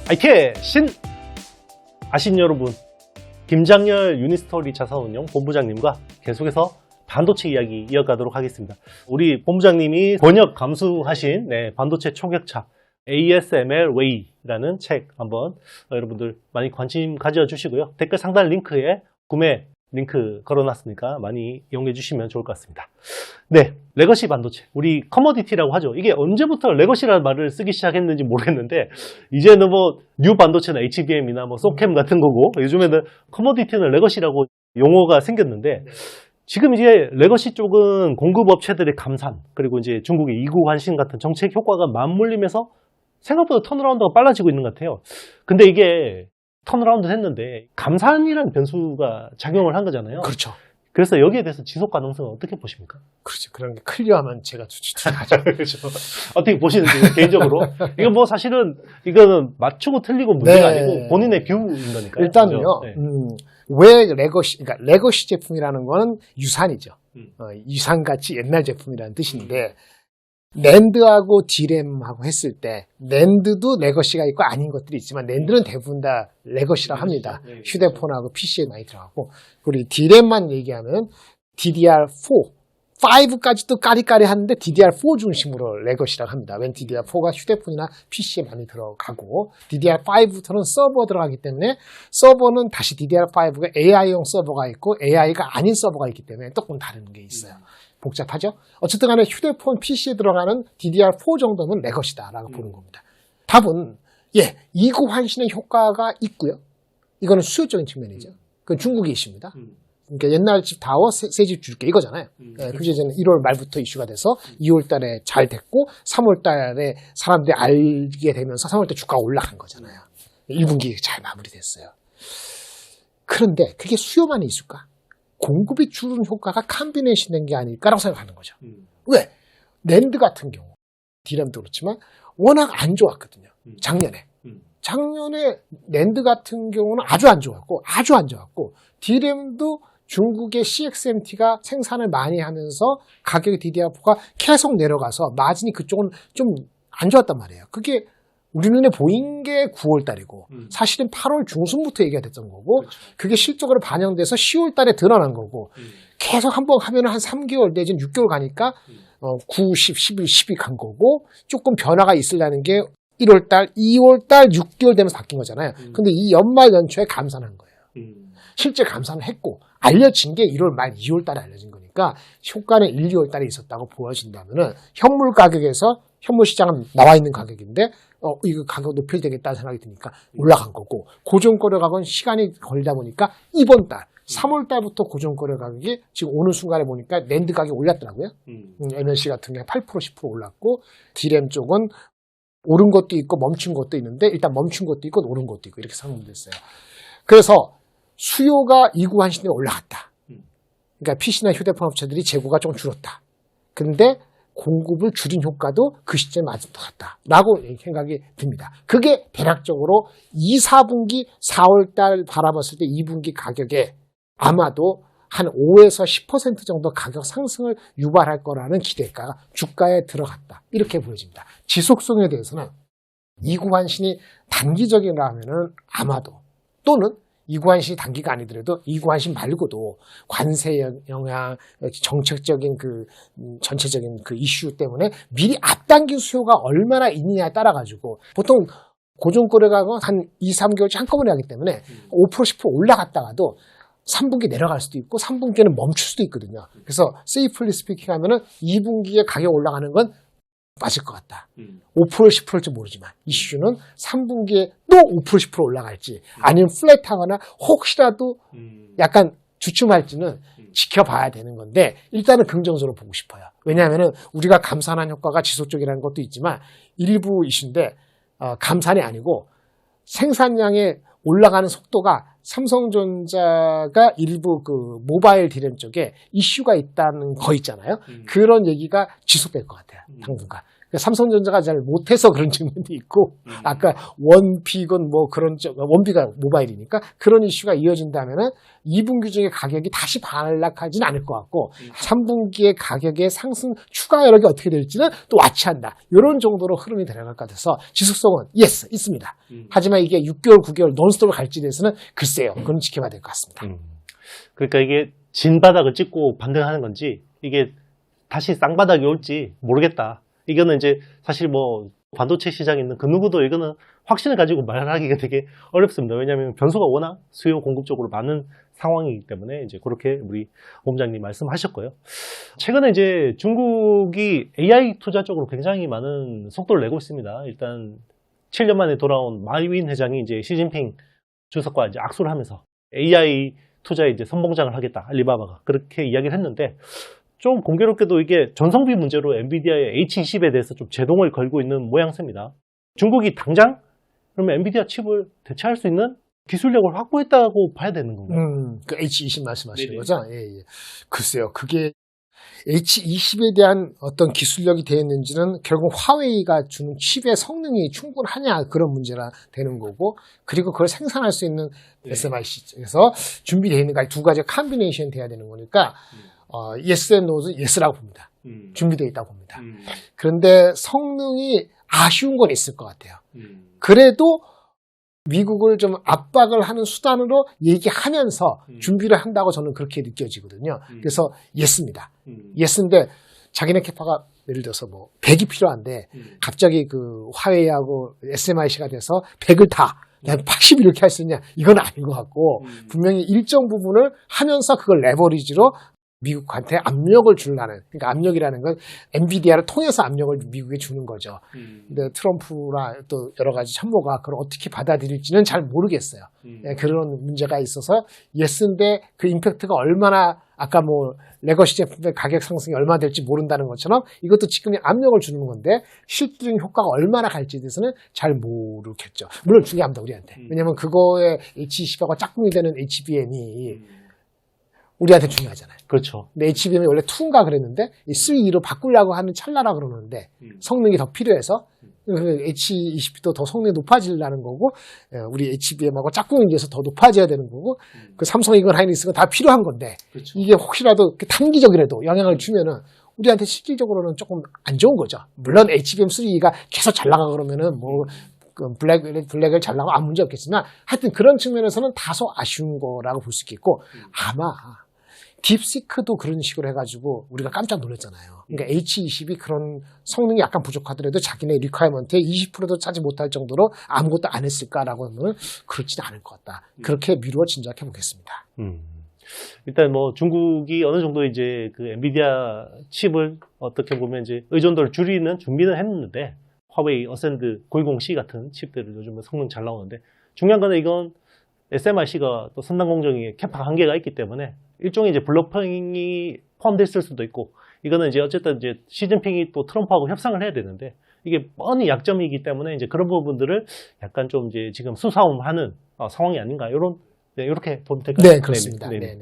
아이케 신 아신 여러분, 김장렬 유니스토리 자산운용 본부장님과 계속해서 반도체 이야기 이어가도록 하겠습니다. 우리 본부장님이 번역 감수하신 반도체 초격차 ASML Way라는 책 한번 여러분들 많이 관심 가져주시고요. 댓글 상단 링크에 구매 링크 걸어놨으니까 많이 이용해 주시면 좋을 것 같습니다. 네, 레거시 반도체, 우리 커머디티라고 하죠. 이게 언제부터 레거시라는 말을 쓰기 시작했는지 모르겠는데 이제는 뭐 뉴 반도체나 HBM이나 뭐 소캠 같은 거고, 요즘에는 커머디티는 레거시라고 용어가 생겼는데, 지금 이제 레거시 쪽은 공급업체들의 감산, 그리고 이제 중국의 이구환신 같은 정책 효과가 맞물리면서 생각보다 턴어라운드가 빨라지고 있는 것 같아요. 근데 이게 턴어라운드 했는데 감산이라는 변수가 작용을 한 거잖아요. 그렇죠. 그래서 여기에 대해서 지속 가능성은 어떻게 보십니까? 그렇죠. 그런 게 클리어하면 제가 추천하죠. 그렇죠. 어떻게 보시는지 개인적으로. 이거 뭐 사실은 이거는 맞추고 틀리고 문제가 아니고 본인의 뷰인 거니까요. 일단은요. 네. 왜 레거시, 그러니까 레거시 제품이라는 거는 유산이죠. 유산같이 옛날 제품이라는 뜻인데, 낸드하고 디램하고 했을 때 낸드도 레거시가 있고 아닌 것들이 있지만 낸드는 대부분 다 레거시라고 합니다. 휴대폰하고 PC에 많이 들어가고, 그리고 디램만 얘기하면 DDR4, 5까지도 까리까리 하는데 DDR4 중심으로 레거시라고 합니다. 웬 DDR4가 휴대폰이나 PC에 많이 들어가고, DDR5부터는 서버 들어가기 때문에 서버는 다시 DDR5가 AI용 서버가 있고 AI가 아닌 서버가 있기 때문에 조금 다른 게 있어요. 복잡하죠? 어쨌든 간에 휴대폰 PC에 들어가는 DDR4 정도면 레거시다라고 보는 겁니다. 답은 이구환신의 효과가 있고요. 이거는 수요적인 측면이죠. 그건 중국의 이슈입니다. 그러니까 옛날 집 다워 새 집 줄게 이거잖아요. 그게 이제 1월 말부터 이슈가 돼서 2월 달에 잘 됐고 3월 달에 사람들이 알게 되면서 3월 달 주가가 올라간 거잖아요. 1분기 잘 마무리됐어요. 그런데 그게 수요만 있을까? 공급이 줄은 효과가 컴비네이션 된 게 아닐까라고 생각하는 거죠. 왜? 낸드 같은 경우, 디램도 그렇지만 워낙 안 좋았거든요. 작년에 낸드 같은 경우는 아주 안 좋았고 디램도 중국의 CXMT가 생산을 많이 하면서 가격이 DDR4가 계속 내려가서 마진이 그쪽은 좀 안 좋았단 말이에요. 그게 우리 눈에 보인 게 9월 달이고 사실은 8월 중순부터 얘기가 됐던 거고, 그렇죠. 그게 실적으로 반영돼서 10월 달에 드러난 거고, 계속 한번 하면 한 3개월 내지는 6개월 가니까 9, 10, 11, 12 간 거고, 조금 변화가 있으려는 게 1월 달, 2월 달, 6개월 되면서 바뀐 거잖아요. 근데 이 연말 연초에 감산한 거예요. 실제 감산을 했고 알려진 게 1월 말 2월 달에 알려진 거니까 효과는 1, 2월 달에 있었다고 보여진다면은 현물 가격에서, 현물 시장은 나와 있는 가격인데 이거 가격 높여야 되겠다는 생각이 드니까 올라간 거고, 고정거래 가격은 시간이 걸리다 보니까 이번 달 3월 달부터 고정거래 가격이 지금 오는 순간에 보니까 낸드 가격이 올랐더라고요. MLC 같은 게 8%, 10% 올랐고, 디램 쪽은 오른 것도 있고 멈춘 것도 있는데, 일단 멈춘 것도 있고 오른 것도 있고 이렇게 상승됐어요. 그래서 수요가 이구환신에 올라갔다. 그러니까 PC나 휴대폰 업체들이 재고가 좀 줄었다. 근데 공급을 줄인 효과도 그 시점에 맞은 것 같다라고 생각이 듭니다. 그게 대략적으로 2, 4분기 4월달 바라봤을 때 2분기 가격에 아마도 한 5에서 10% 정도 가격 상승을 유발할 거라는 기대가 주가에 들어갔다. 이렇게 보여집니다. 지속성에 대해서는 이구환신이 단기적이라면은 아마도, 또는 이구환신이 단기가 아니더라도 이구환신 말고도 관세 영향, 정책적인 전체적인 이슈 때문에 미리 앞당긴 수요가 얼마나 있느냐에 따라 가지고, 보통 고정거래 가격은 한 2, 3개월치 한꺼번에 하기 때문에 5%, 10% 올라갔다가도 3분기 내려갈 수도 있고 3분기에는 멈출 수도 있거든요. 그래서 세이플리 스피킹 하면은 2분기에 가격 올라가는 건 맞을 것 같다. 5%, 10%일지 모르지만 이슈는 3분기에 또 5%, 10% 올라갈지 아니면 플랫하거나 혹시라도 약간 주춤할지는 지켜봐야 되는 건데, 일단은 긍정적으로 보고 싶어요. 왜냐하면은 우리가 감산한 효과가 지속적이라는 것도 있지만 일부 이슈인데, 감산이 아니고 생산량의 올라가는 속도가, 삼성전자가 일부 모바일 디램 쪽에 이슈가 있다는 거 있잖아요. 그런 얘기가 지속될 것 같아요, 당분간. 삼성전자가 잘 못해서 그런 측면도 있고, 아까 원픽은 뭐 그런, 원비가 모바일이니까 그런 이슈가 이어진다면은 2분기 중에 가격이 다시 반락하지는 않을 것 같고, 3분기의 가격의 상승 추가 여력이 어떻게 될지는 또 와치한다. 이런 정도로 흐름이 들어갈 것 같아서 지속성은 예스, 있습니다. 하지만 이게 6개월, 9개월 논스톱을 갈지에 대해서는 글쎄요. 그건 지켜봐야 될 것 같습니다. 그러니까 이게 진바닥을 찍고 반등하는 건지 이게 다시 쌍바닥이 올지 모르겠다. 이거는 이제 사실 뭐 반도체 시장에 있는 그 누구도 이거는 확신을 가지고 말하기가 되게 어렵습니다. 왜냐하면 변수가 워낙 수요 공급 쪽으로 많은 상황이기 때문에 이제 그렇게 우리 본부장님 말씀하셨고요. 최근에 이제 중국이 AI 투자 쪽으로 굉장히 많은 속도를 내고 있습니다. 일단 7년 만에 돌아온 마이윈 회장이 이제 시진핑 주석과 이제 악수를 하면서 AI 투자에 이제 선봉장을 하겠다. 알리바바가 그렇게 이야기를 했는데 좀 공교롭게도 이게 전성비 문제로 엔비디아의 H20에 대해서 좀 제동을 걸고 있는 모양새입니다. 중국이 당장 그러면 엔비디아 칩을 대체할 수 있는 기술력을 확보했다고 봐야 되는 건가요? 그 H20 말씀하시는 네네. 거죠? 예, 예. 글쎄요. 그게 H20에 대한 어떤 기술력이 되었는지는 결국 화웨이가 주는 칩의 성능이 충분하냐 그런 문제라 되는 거고, 그리고 그걸 생산할 수 있는 SMIC에서 준비되어 있는가 두 가지 컴비네이션 돼야 되는 거니까 yes and no는 yes라고 봅니다. 준비되어 있다고 봅니다. 그런데 성능이 아쉬운 건 있을 것 같아요. 그래도 미국을 좀 압박을 하는 수단으로 얘기하면서 준비를 한다고 저는 그렇게 느껴지거든요. 그래서 예스입니다. 예스인데 자기네 캐파가 예를 들어서 뭐 100이 필요한데 갑자기 그 화웨이하고 SMIC가 돼서 100을 다 80 이렇게 할 수 있냐? 이건 아닌 것 같고 분명히 일정 부분을 하면서 그걸 레버리지로 미국한테 압력을 주려는, 그러니까 압력이라는 건 엔비디아를 통해서 압력을 미국에 주는 거죠. 근데 트럼프나 또 여러 가지 참모가 그걸 어떻게 받아들일지는 잘 모르겠어요. 네, 그런 문제가 있어서 예스인데 그 임팩트가 얼마나, 아까 뭐 레거시 제품의 가격 상승이 얼마나 될지 모른다는 것처럼 이것도 지금 압력을 주는 건데 실질적인 효과가 얼마나 갈지에 대해서는 잘 모르겠죠. 물론 중요합니다, 우리한테. 왜냐면 그거에 H20하고 짝꿍이 되는 HBM이 우리한테 중요하잖아요. 그렇죠. 근데 HBM이 원래 2인가 그랬는데 3로 바꾸려고 하는 찰나라 그러는데 성능이 더 필요해서 H20도 더 성능이 높아지려는 거고, 우리 HBM하고 짝꿍이 돼서 더 높아져야 되는 거고, 그 삼성이건 하이닉스건 다 필요한 건데, 그렇죠. 이게 혹시라도 단기적이라도 영향을 주면은 우리한테 실질적으로는 조금 안 좋은 거죠. 물론 HBM3가 계속 잘 나가 그러면은 뭐 블랙을 잘 나가면 아무 문제 없겠지만, 하여튼 그런 측면에서는 다소 아쉬운 거라고 볼 수 있겠고, 아마 딥시크도 그런 식으로 해가지고 우리가 깜짝 놀랐잖아요. 그러니까 H20이 그런 성능이 약간 부족하더라도 자기네 리퀘어먼트에 20%도 차지 못할 정도로 아무것도 안 했을까라고 하면 그렇지는 않을 것 같다. 그렇게 미루어 짐작해 보겠습니다. 일단 뭐 중국이 어느 정도 이제 그 엔비디아 칩을 어떻게 보면 이제 의존도를 줄이는 준비는 했는데, 화웨이, 어센드 910C 같은 칩들을 요즘은 성능 잘 나오는데, 중요한 거는 이건 SMIC가 또 선단 공정에 캐파 한계가 있기 때문에 일종의 이제 블러핑이 포함됐을 수도 있고, 이거는 이제 어쨌든 이제 시진핑이 또 트럼프하고 협상을 해야 되는데 이게 뻔히 약점이기 때문에 이제 그런 부분들을 약간 좀 이제 지금 수사움하는 상황이 아닌가, 이렇게 보면 될까요? 네, 그렇습니다. 네네.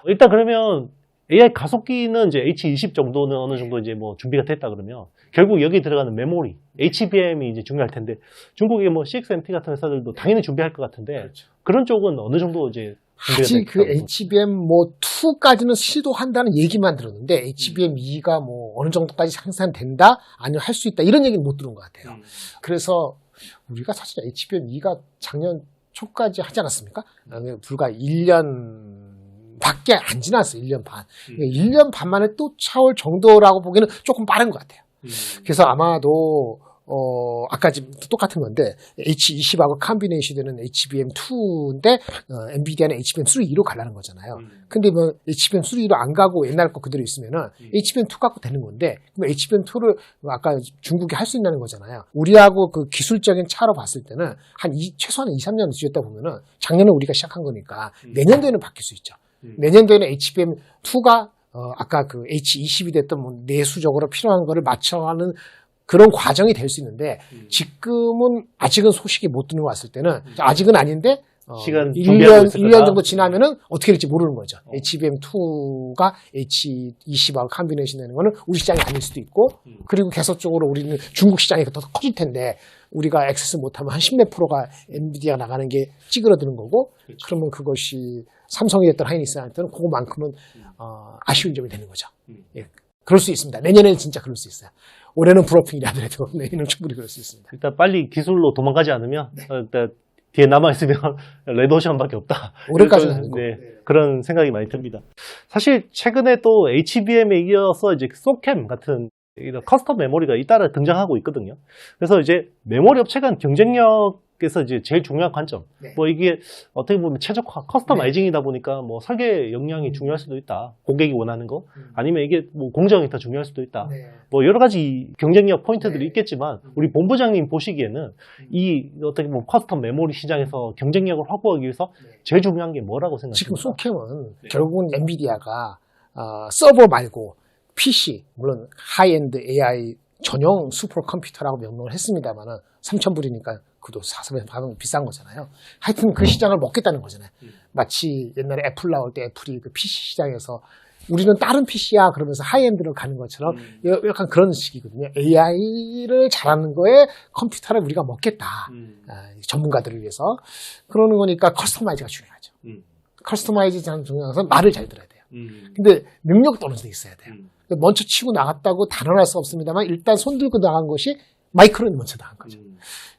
일단 그러면 AI 가속기는 이제 H20 정도는 어느 정도 이제 뭐 준비가 됐다 그러면 결국 여기 들어가는 메모리, HBM이 이제 중요할 텐데, 중국의 뭐 CXMT 같은 회사들도 당연히 준비할 것 같은데, 그렇죠. 그런 쪽은 어느 정도 이제 아직 그 HBM 뭐 2까지는 시도한다는 얘기만 들었는데 HBM2가 뭐 어느 정도까지 생산된다? 아니면 할 수 있다? 이런 얘기는 못 들은 것 같아요. 그래서 우리가 사실 HBM2가 작년 초까지 하지 않았습니까? 불과 1년 밖에 안 지났어요. 1년 반. 1년 반 만에 또 차올 정도라고 보기에는 조금 빠른 것 같아요. 그래서 아마도 아까 지금 똑같은 건데 H20하고 컴비네이션 되는 HBM2인데 엔비디아는 HBM3로 가려는 거잖아요. 근데 뭐 HBM3로 안 가고 옛날 거 그대로 있으면은 HBM2 갖고 되는 건데, 그럼 HBM2를 아까 중국이 할 수 있다는 거잖아요. 우리하고 그 기술적인 차로 봤을 때는 최소한 2, 3년 뒤였다 보면은 작년에 우리가 시작한 거니까 내년도에는 바뀔 수 있죠. 내년도에는 HBM2가 아까 그 H20이 됐던 뭐 내수적으로 필요한 거를 맞춰가는 그런 과정이 될 수 있는데, 지금은 아직은 소식이 못 들어왔을 때는 아직은 아닌데 시간 준비하고 있을 1년 거다. 정도 지나면은 어떻게 될지 모르는 거죠. HBM2가 H20하고 컴비네이션 되는 거는 우리 시장이 아닐 수도 있고, 그리고 계속적으로 우리는 중국 시장이 더 커질 텐데, 우리가 액세스 못하면 한 10몇 프로가 엔비디아 나가는 게 찌그러드는 거고, 그렇죠. 그러면 그것이 삼성이 됐던 하이닉스한테는 그거만큼은 아쉬운 점이 되는 거죠. 예, 그럴 수 있습니다. 내년에는 진짜 그럴 수 있어요. 올해는 브로핑이라 하더라도 내년은 충분히 그럴 수 있습니다. 일단 빨리 기술로 도망가지 않으면 일단 뒤에 남아있으면 레드오션밖에 없다. 올해까지는 아니고. 네, 그런 생각이 많이 듭니다. 사실 최근에 또 HBM에 이어서 이제 소캠 같은 이런 커스텀 메모리가 잇따라 등장하고 있거든요. 그래서 이제 메모리 업체 간 경쟁력에서 이제 제일 중요한 관점. 네. 뭐 이게 어떻게 보면 최적화, 커스터마이징이다 보니까 뭐 설계 역량이 중요할 수도 있다. 고객이 원하는 거. 아니면 이게 뭐 공정이 더 중요할 수도 있다. 네. 뭐 여러 가지 경쟁력 포인트들이 네. 있겠지만 우리 본부장님 보시기에는 이 어떻게 보면 커스텀 메모리 시장에서 경쟁력을 확보하기 위해서 제일 중요한 게 뭐라고 지금 생각하십니까? 소캠은 네. 결국은 엔비디아가 서버 말고 PC, 물론 하이엔드 AI 전용 슈퍼컴퓨터라고 명명을 했습니다만은 3,000불이니까 그도 사서 비싼 거잖아요. 하여튼 그 시장을 먹겠다는 거잖아요. 마치 옛날에 애플 나올 때 애플이 그 PC 시장에서 우리는 다른 PC야 그러면서 하이엔드로 가는 것처럼 약간 그런 식이거든요. AI를 잘하는 거에 컴퓨터를 우리가 먹겠다. 전문가들을 위해서. 그러는 거니까 커스터마이즈가 중요하죠. 커스터마이즈가 중요해서 말을 잘 들어야 돼요. 근데 능력도 어느 정도 있어야 돼요. 먼저 치고 나갔다고 단언할 수 없습니다만 일단 손 들고 나간 것이 마이크론이 먼저 나간 거죠.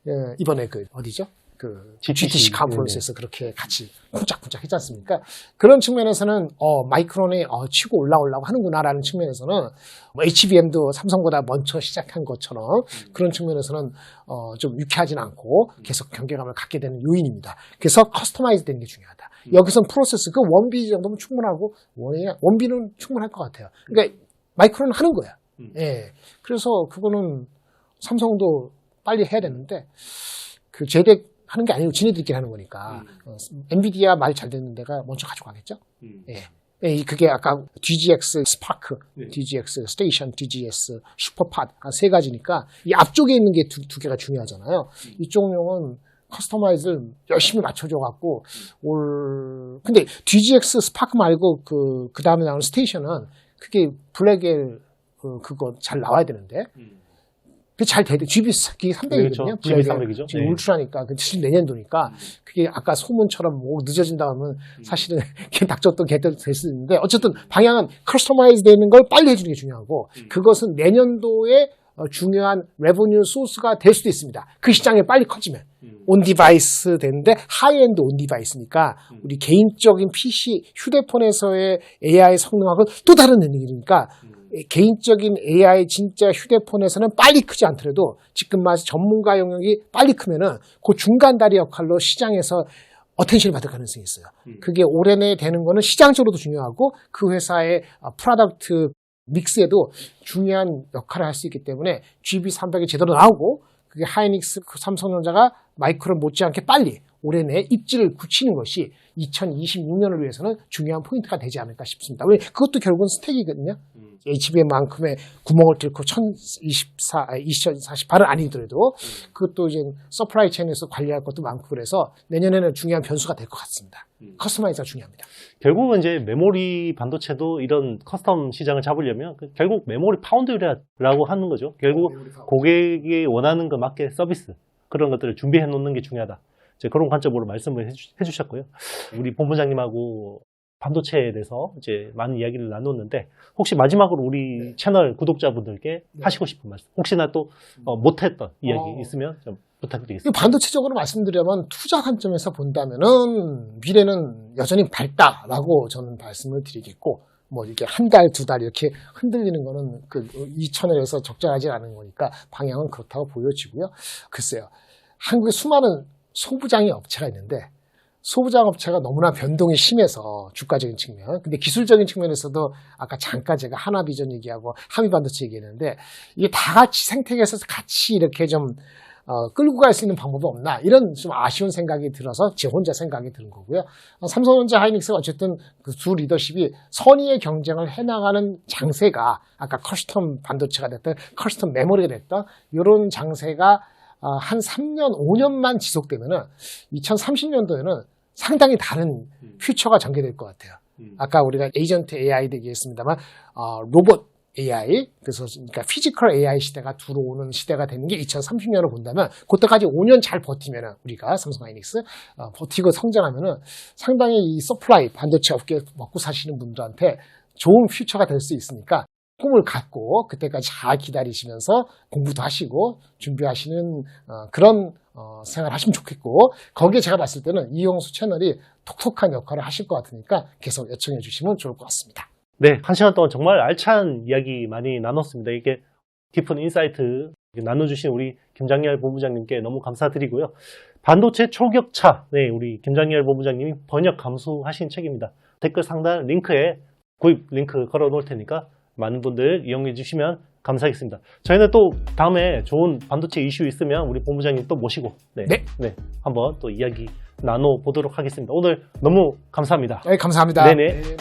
예, 이번에 그 어디죠? 그 GTC 컨퍼런스에서 그렇게 같이 쿵짝쿵짝 했지 않습니까? 그런 측면에서는 마이크론이 치고 올라오려고 하는구나라는 측면에서는 뭐 HBM도 삼성보다 먼저 시작한 것처럼 그런 측면에서는 좀 유쾌하진 않고 계속 경계감을 갖게 되는 요인입니다. 그래서 커스터마이즈 되는 게 중요하다. 여기선 프로세스 그 원비 정도면 충분하고 원비는 충분할 것 같아요. 그러니까 마이크론은 하는 거야. 예. 그래서 그거는 삼성도 빨리 해야 되는데 그 제대 하는 게 아니고 지네들끼리 하는 거니까 엔비디아 말이 잘 되는 데가 먼저 가져가겠죠. 예. 예, 그게 아까 DGX 스파크, DGX 스테이션, DGS 슈퍼팟 한 세 가지니까 이 앞쪽에 있는 게 두 개가 중요하잖아요. 이쪽용은 커스터마이즈를 열심히 맞춰줘갖고 근데 DGX 스파크 말고 그 다음에 나오는 스테이션은 그게 블랙엘 그거 잘 나와야 되는데. 그게 잘 돼야 돼. GB300이거든요. 그렇죠. GB300이죠. 지금 울트라니까, 그 내년도니까, 그게 아까 소문처럼 뭐 늦어진다 하면 사실은 닥쳤던 개들 될 수 있는데, 어쨌든 방향은 커스터마이즈 되는 걸 빨리 해주는 게 중요하고, 그것은 내년도에 중요한 레버뉴 소스가 될 수도 있습니다. 그 시장에 빨리 커지면. 온 디바이스 되는데 하이엔드 온 디바이스니까 우리 개인적인 PC, 휴대폰에서의 AI 성능하고 또 다른 얘기니까 개인적인 AI 진짜 휴대폰에서는 빨리 크지 않더라도 지금 말씀 전문가 영역이 빨리 크면은 그 중간 다리 역할로 시장에서 어텐션을 받을 가능성이 있어요. 그게 올해 내에 되는 거는 시장적으로도 중요하고 그 회사의 프로덕트 믹스에도 중요한 역할을 할 수 있기 때문에 GB300이 제대로 나오고 그게 하이닉스 삼성전자가 마이크론 못지않게 빨리 올해 내에 입지를 굳히는 것이 2026년을 위해서는 중요한 포인트가 되지 않을까 싶습니다. 왜 그것도 결국은 스택이거든요. HBM만큼의 구멍을 뚫고 2048은 아니더라도 그것도 이제 서플라이 체인에서 관리할 것도 많고 그래서 내년에는 중요한 변수가 될 것 같습니다. 커스터마이즈가 중요합니다. 결국은 이제 메모리 반도체도 이런 커스텀 시장을 잡으려면 결국 메모리 파운드라고 하는 거죠. 결국 고객이 원하는 거 맞게 서비스 그런 것들을 준비해 놓는 게 중요하다. 이제 그런 관점으로 말씀을 해주셨고요. 우리 본부장님하고 반도체에 대해서 이제 많은 이야기를 나눴는데 혹시 마지막으로 우리 채널 구독자분들께 하시고 싶은 말씀 혹시나 또 못했던 이야기 있으면 좀 부탁드리겠습니다. 반도체적으로 말씀드리면 투자 관점에서 본다면은 미래는 여전히 밝다라고 저는 말씀을 드리겠고 뭐 이렇게 한 달, 두 달 이렇게 흔들리는 거는 이 채널에서 적절하지 않은 거니까 방향은 그렇다고 보여지고요. 글쎄요. 한국에 수많은 소부장의 업체가 있는데 소부장 업체가 너무나 변동이 심해서 주가적인 측면, 근데 기술적인 측면에서도 아까 잠깐 제가 하나비전 얘기하고 한미반도체 얘기했는데 이게 다 같이 생태계에서 같이 이렇게 좀 끌고 갈 수 있는 방법이 없나 이런 좀 아쉬운 생각이 들어서 제 혼자 생각이 드는 거고요. 삼성전자 하이닉스가 어쨌든 그 두 리더십이 선의의 경쟁을 해나가는 장세가 아까 커스텀 반도체가 됐든 커스텀 메모리가 됐든 이런 장세가 한 3년, 5년만 지속되면은 2030년도에는 상당히 다른 퓨처가 전개될 것 같아요. 아까 우리가 에이전트 AI도 얘기했습니다만 로봇 AI, 그래서 그러니까 피지컬 AI 시대가 들어오는 시대가 되는 게 2030년을 본다면 그때까지 5년 잘 버티면은 우리가 삼성하이닉스 버티고 성장하면은 상당히 이 서플라이 반도체 업계 먹고 사시는 분들한테 좋은 퓨처가 될 수 있으니까 꿈을 갖고 그때까지 잘 기다리시면서 공부도 하시고 준비하시는 그런 생활 하시면 좋겠고, 거기에 제가 봤을 때는 이용수 채널이 톡톡한 역할을 하실 것 같으니까 계속 요청해 주시면 좋을 것 같습니다. 네, 1시간 동안 정말 알찬 이야기 많이 나눴습니다. 이게 깊은 인사이트 나눠주신 우리 김장렬 본부장님께 너무 감사드리고요. 반도체 초격차, 네, 우리 김장렬 본부장님이 번역 감수하신 책입니다. 댓글 상단 링크에 구입 링크 걸어 놓을 테니까 많은 분들 이용해 주시면 감사하겠습니다. 저희는 또 다음에 좋은 반도체 이슈 있으면 우리 본부장님 또 모시고 네. 한번 또 이야기 나눠보도록 하겠습니다. 오늘 너무 감사합니다. 네, 감사합니다. 네네. 네.